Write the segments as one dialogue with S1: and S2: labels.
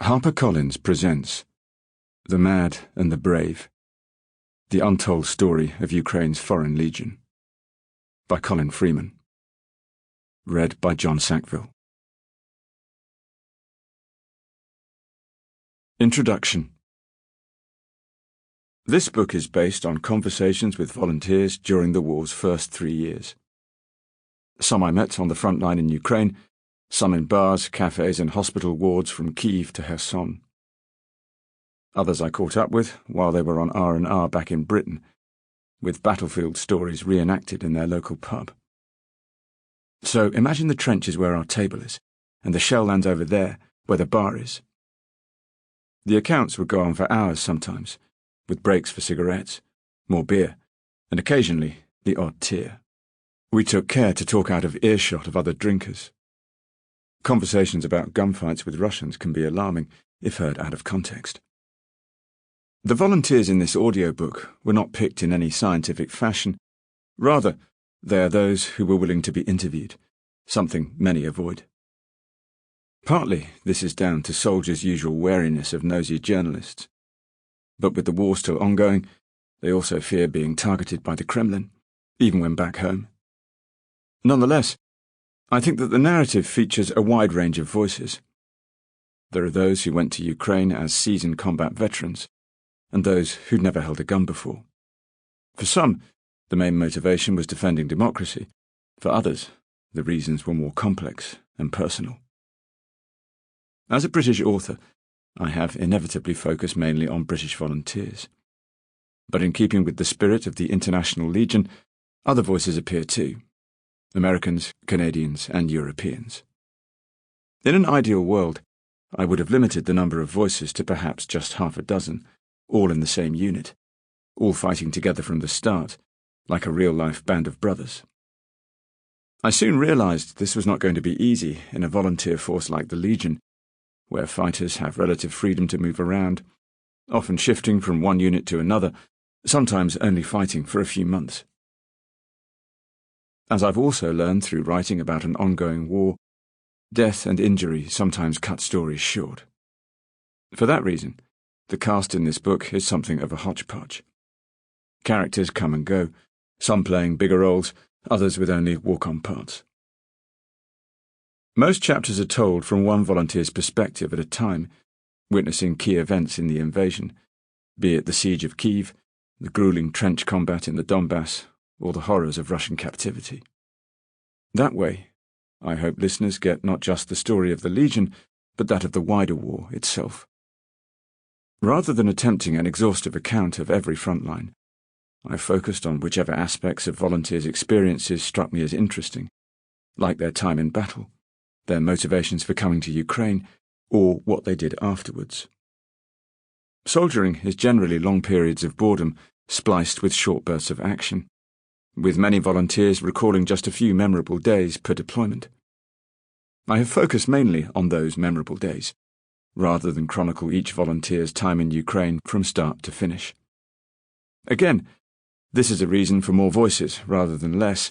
S1: HarperCollins presents The Mad and the Brave, The Untold Story of Ukraine's Foreign Legion, by Colin Freeman. Read by John Sackville. Introduction. This book is based on conversations with volunteers during the war's first 3 years. Some I met on the front line in Ukraine, some in bars, cafes and hospital wards from Kyiv to Kherson. Others I caught up with while they were on R&R back in Britain, with battlefield stories reenacted in their local pub. So imagine the trenches where our table is, and the shell lands over there where the bar is. The accounts would go on for hours sometimes, with breaks for cigarettes, more beer, and occasionally the odd tear. We took care to talk out of earshot of other drinkers. Conversations about gunfights with Russians can be alarming if heard out of context. The volunteers in this audiobook were not picked in any scientific fashion. Rather, they are those who were willing to be interviewed, something many avoid. Partly this is down to soldiers' usual wariness of nosy journalists. But with the war still ongoing, they also fear being targeted by the Kremlin, even when back home. Nonetheless, I think that the narrative features a wide range of voices. There are those who went to Ukraine as seasoned combat veterans, and those who'd never held a gun before. For some, the main motivation was defending democracy. For others, the reasons were more complex and personal. As a British author, I have inevitably focused mainly on British volunteers. But in keeping with the spirit of the International Legion, other voices appear too. Americans, Canadians, and Europeans. In an ideal world, I would have limited the number of voices to perhaps just half a dozen, all in the same unit, all fighting together from the start, like a real-life band of brothers. I soon realized this was not going to be easy in a volunteer force like the Legion, where fighters have relative freedom to move around, often shifting from one unit to another, sometimes only fighting for a few months. As I've also learned through writing about an ongoing war, death and injury sometimes cut stories short. For that reason, the cast in this book is something of a hodgepodge. Characters come and go, some playing bigger roles, others with only walk-on parts. Most chapters are told from one volunteer's perspective at a time, witnessing key events in the invasion, be it the siege of Kyiv, the grueling trench combat in the Donbass, or the horrors of Russian captivity. That way, I hope listeners get not just the story of the Legion, but that of the wider war itself. Rather than attempting an exhaustive account of every front line, I focused on whichever aspects of volunteers' experiences struck me as interesting, like their time in battle, their motivations for coming to Ukraine, or what they did afterwards. Soldiering is generally long periods of boredom spliced with short bursts of action, with many volunteers recalling just a few memorable days per deployment. I have focused mainly on those memorable days, rather than chronicle each volunteer's time in Ukraine from start to finish. Again, this is a reason for more voices rather than less,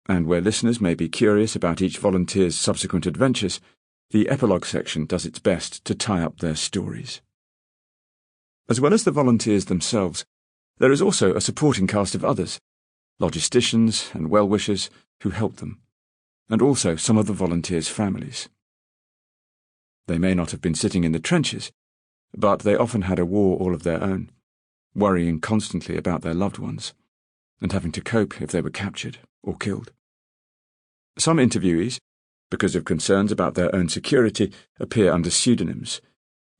S1: and where listeners may be curious about each volunteer's subsequent adventures, the epilogue section does its best to tie up their stories. As well as the volunteers themselves, there is also a supporting cast of others, logisticians and well-wishers who help them, and also some of the volunteers' families. They may not have been sitting in the trenches, but they often had a war all of their own, worrying constantly about their loved ones, and having to cope if they were captured or killed. Some interviewees, because of concerns about their own security, appear under pseudonyms,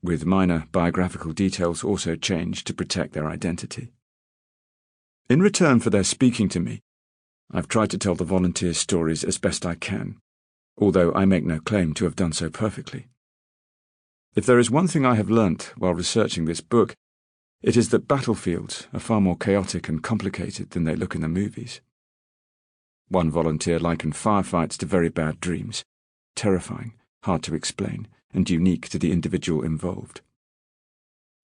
S1: with minor biographical details also changed to protect their identity. In return for their speaking to me, I've tried to tell the volunteers' stories as best I can, although I make no claim to have done so perfectly. If there is one thing I have learnt while researching this book, it is that battlefields are far more chaotic and complicated than they look in the movies. One volunteer likened firefights to very bad dreams, terrifying, hard to explain, and unique to the individual involved.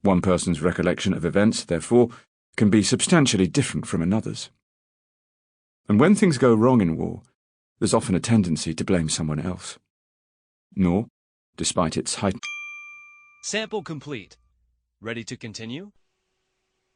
S1: One person's recollection of events, therefore, can be substantially different from another's. And when things go wrong in war, there's often a tendency to blame someone else. Nor, despite its heightened
S2: Sample complete. Ready to continue?